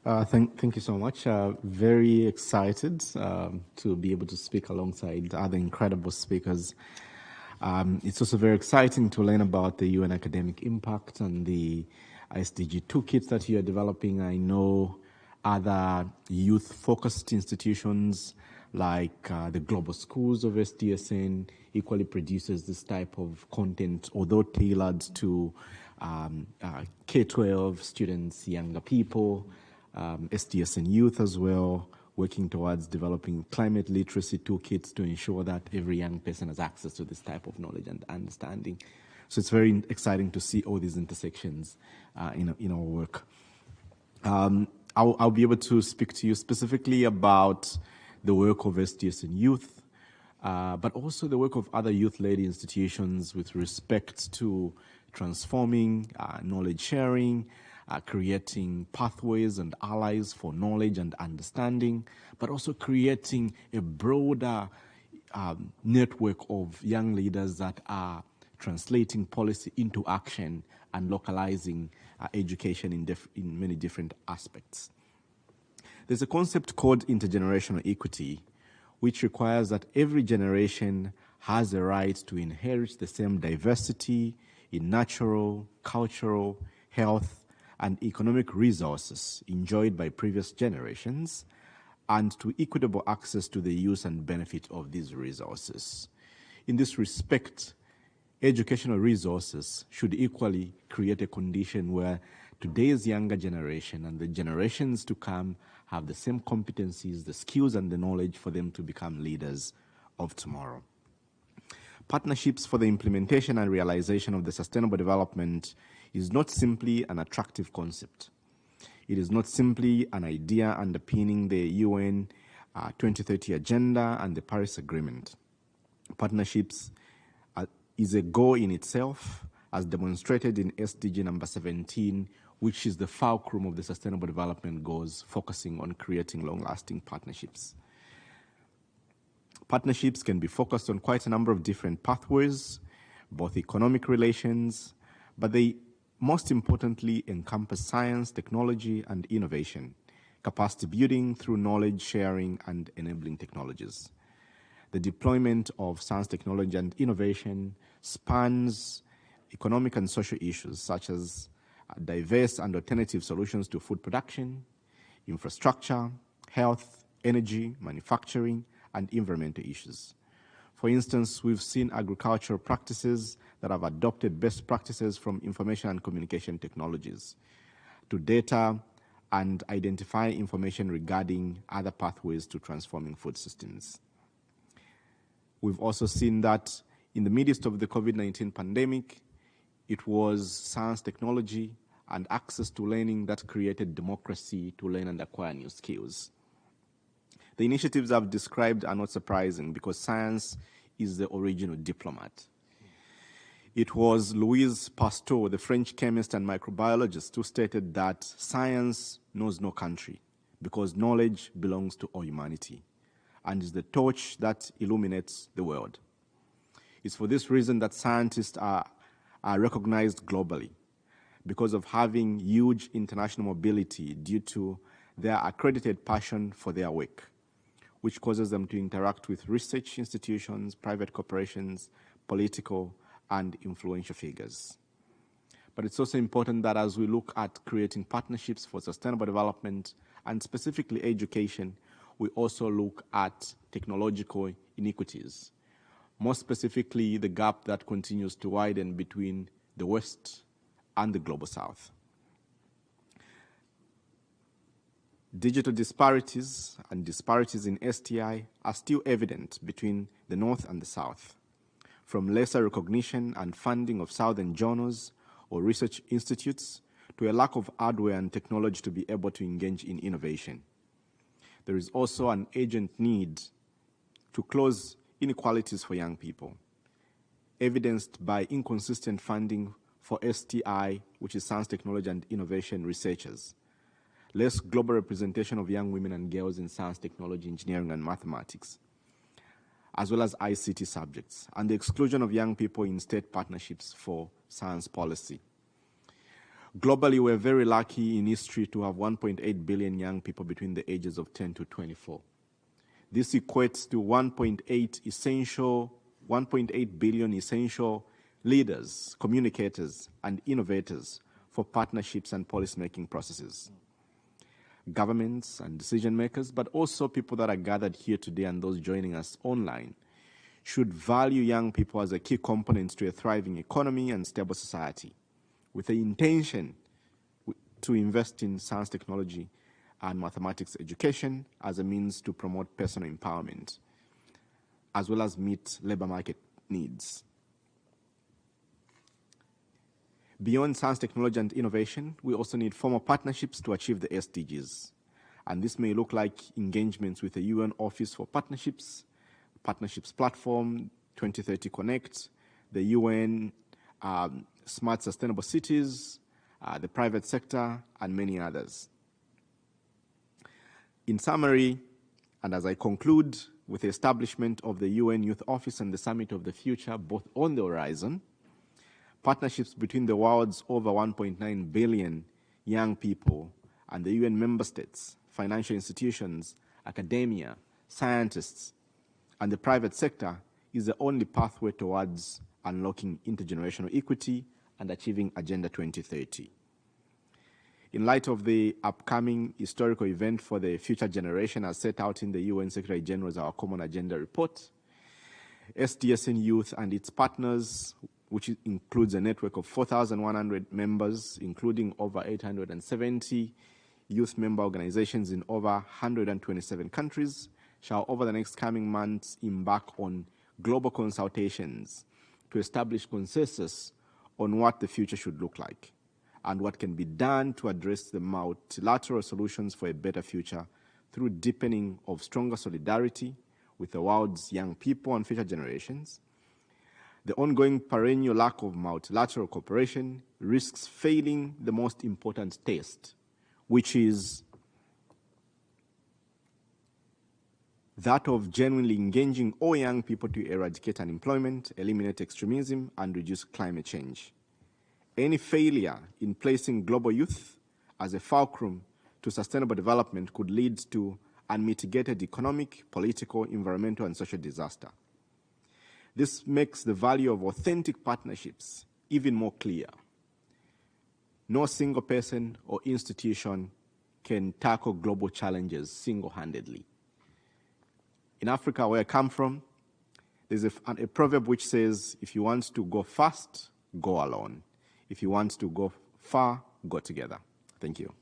Thank you so much. Very excited to be able to speak alongside other incredible speakers. It's also very exciting to learn about the UN academic impact and the SDG toolkits that you are developing. I know other youth-focused institutions like the Global Schools of SDSN equally produces this type of content, although tailored to K-12 students, younger people, SDSN youth as well, working towards developing climate literacy toolkits to ensure that every young person has access to this type of knowledge and understanding. So it's very exciting to see all these intersections in our work. I'll be able to speak to you specifically about the work of SDSN youth, but also the work of other youth-led institutions with respect to transforming knowledge sharing, creating pathways and allies for knowledge and understanding, but also creating a broader network of young leaders that are translating policy into action and localizing education in many different aspects. There's a concept called intergenerational equity, which requires that every generation has a right to inherit the same diversity in natural, cultural, health, and economic resources enjoyed by previous generations, and to equitable access to the use and benefit of these resources. In this respect, educational resources should equally create a condition where today's younger generation and the generations to come have the same competencies, the skills, and the knowledge for them to become leaders of tomorrow. Partnerships for the implementation and realization of the sustainable development is not simply an attractive concept. It is not simply an idea underpinning the UN 2030 Agenda and the Paris Agreement. Partnerships is a goal in itself, as demonstrated in SDG number 17, which is the fulcrum of the Sustainable Development Goals, focusing on creating long-lasting partnerships. Partnerships can be focused on quite a number of different pathways, both economic relations, but they most importantly encompass science, technology, and innovation, capacity building through knowledge sharing and enabling technologies. The deployment of science, technology, and innovation spans economic and social issues such as diverse and alternative solutions to food production, infrastructure, health, energy, manufacturing, and environmental issues. For instance, we've seen agricultural practices that have adopted best practices from information and communication technologies to data and identify information regarding other pathways to transforming food systems. We've also seen that in the midst of the COVID-19 pandemic, it was science, technology, and access to learning that created democracy to learn and acquire new skills. The initiatives I've described are not surprising because science is the original diplomat. It was Louis Pasteur, the French chemist and microbiologist, who stated that science knows no country because knowledge belongs to all humanity and is the torch that illuminates the world. It's for this reason that scientists are recognized globally because of having huge international mobility due to their accredited passion for their work, which causes them to interact with research institutions, private corporations, political, and influential figures. But it's also important that as we look at creating partnerships for sustainable development and specifically education, we also look at technological inequities, more specifically the gap that continues to widen between the West and the Global South. Digital disparities and disparities in STI are still evident between the North and the South, from lesser recognition and funding of Southern journals or research institutes to a lack of hardware and technology to be able to engage in innovation. There is also an urgent need to close inequalities for young people, evidenced by inconsistent funding for STI, which is science, technology, and innovation researchers, less global representation of young women and girls in science, technology, engineering, and mathematics, as well as ICT subjects, and the exclusion of young people in state partnerships for science policy. Globally, we're very lucky in history to have 1.8 billion young people between the ages of 10 to 24. This equates to 1.8 billion essential leaders, communicators, and innovators for partnerships and policy-making processes. Governments and decision makers, but also people that are gathered here today and those joining us online, should value young people as a key component to a thriving economy and stable society, with the intention to invest in science, technology, and mathematics education as a means to promote personal empowerment, as well as meet labor market needs. Beyond science, technology, and innovation, we also need formal partnerships to achieve the SDGs. And this may look like engagements with the UN Office for Partnerships, Partnerships Platform, 2030 Connect, the UN Smart Sustainable Cities, the private sector, and many others. In summary, and as I conclude, with the establishment of the UN Youth Office and the Summit of the Future both on the horizon, partnerships between the world's over 1.9 billion young people and the UN member states, financial institutions, academia, scientists, and the private sector is the only pathway towards unlocking intergenerational equity and achieving Agenda 2030. In light of the upcoming historical event for the future generation as set out in the UN Secretary General's Our Common Agenda report, SDSN Youth and its partners, which includes a network of 4,100 members, including over 870 youth member organizations in over 127 countries, shall over the next coming months embark on global consultations to establish consensus on what the future should look like and what can be done to address the multilateral solutions for a better future through deepening of stronger solidarity with the world's young people and future generations. The ongoing perennial lack of multilateral cooperation risks failing the most important test, which is that of genuinely engaging all young people to eradicate unemployment, eliminate extremism, and reduce climate change. Any failure in placing global youth as a fulcrum to sustainable development could lead to unmitigated economic, political, environmental, and social disaster. This makes the value of authentic partnerships even more clear. No single person or institution can tackle global challenges single-handedly. In Africa, where I come from, there's a proverb which says, if you want to go fast, go alone. If you want to go far, go together. Thank you.